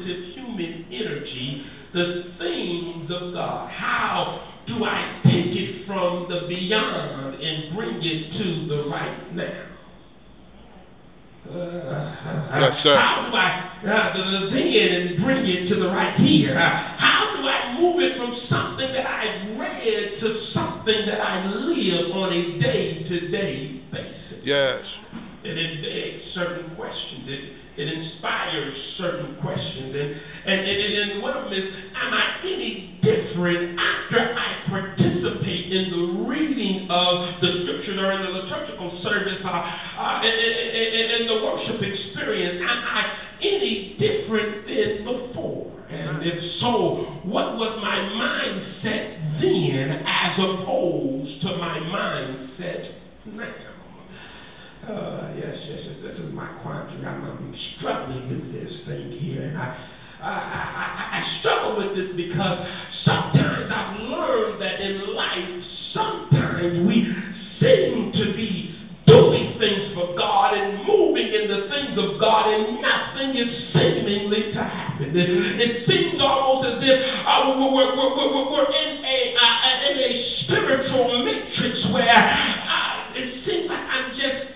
cognitive human energy, the things of God. How do I take it from the beyond and bring it to the right now? Yes, sir. How do I the then and bring it to the right here? How do I move it from something that I've read to something that I live on a day-to-day basis? Yes. It begs certain questions. It inspires certain questions. And one of them is, am I any different after I participate in the reading of the scriptures or in the liturgical service, in the worship experience? Am I any different than before? And if so, what was my mindset then as opposed to my mindset now? Yes, this is my quandary. I'm struggling with this thing here, and I struggle with this because sometimes I've learned that in life, sometimes we seem to be doing things for God and moving in the things of God, and nothing is seemingly to happen. It seems almost as if we're in a spiritual matrix where it seems like I'm just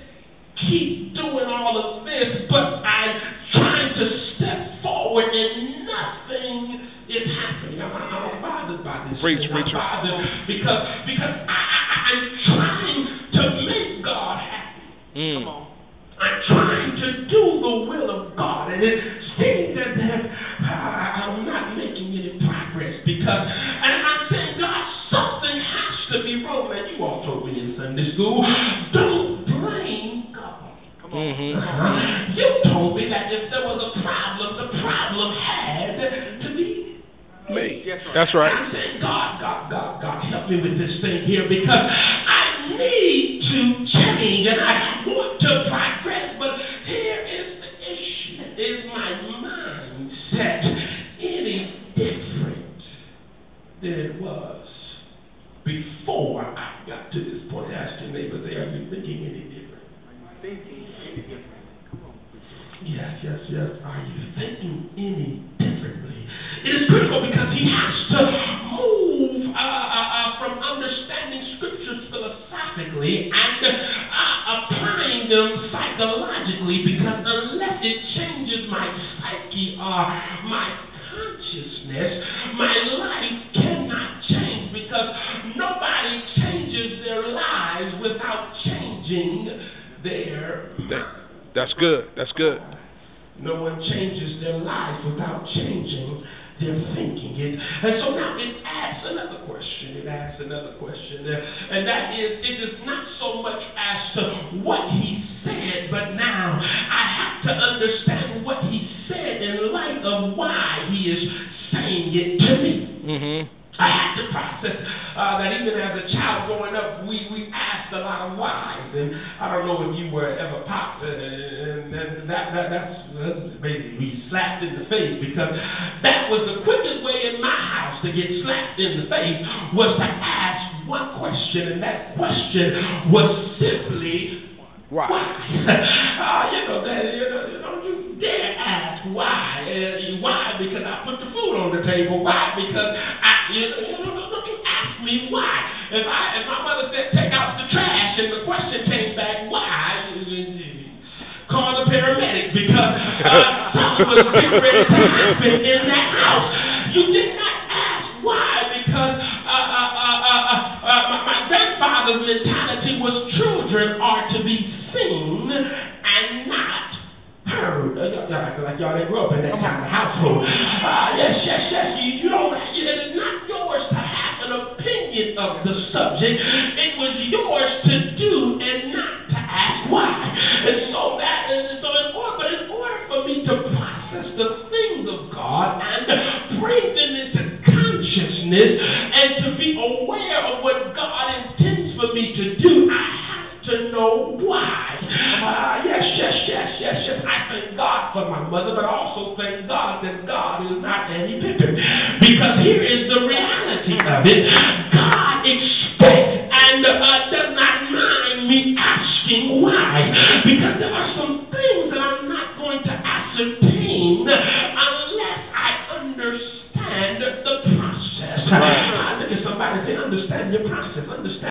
keep doing all of this, but I'm trying to step forward and nothing is happening. I'm bothered by this. Preach. I'm bothered because I'm trying to make God happy. Come on. I'm trying to do the will of God, and it seems as if I'm not making any progress and I'm saying, God, something has to be wrong. And you all told me in Sunday school, don't blame God. Come on. Mm-hmm. You told me that if there was a problem, the problem had to be me. That's right. I'm saying, God, help me with this thing here, because I need to change and I want to progress, but here is the issue. Is my mindset any different than it was before I got to this point? Ask your neighbor there, are you thinking any different? Yes. Are you thinking any differently? It is critical because he has to move from understanding scriptures philosophically and applying them psychologically, because unless it changes my psyche or my consciousness, my life cannot change, because nobody changes their lives without changing their mind. That's good. No one changes their lives without changing their thinking. And so now it asks another question. And that is, it is not so much as to what he said, but now I have to understand what he said in light of why he is saying it to me. Mm-hmm. I had to process that even as a child growing up, we asked a lot of whys. And I don't know if you were ever popped, and that's basically we slapped in the face, because that was the quickest way in my house to get slapped in the face, was to ask one question, and that question was simply, why? You dare ask why. Why? Because I put the food on the table. Why? Because don't you ask me why. If my mother said take out the trash and the question came back, why? Call the paramedics, because something was getting ready to happen in that house. You did not ask why, because my grandfather's mentality was children are to be seen and not heard. Y'all act like y'all didn't grow up in that kind of household. Yes. You don't. It is not yours to have an opinion of the subject. It was yours to do and not to ask why. And so in order for me to process the things of God and bring them into consciousness and to be aware of what God intends for me to do, I have to know why. Yes. I thank God for my mother, but I also thank God that God is not any pippen. Because here is the reality of it. God expects and does not mind me asking why. Because there are some things that I'm not going to ascertain unless somebody say, understand your process. Understand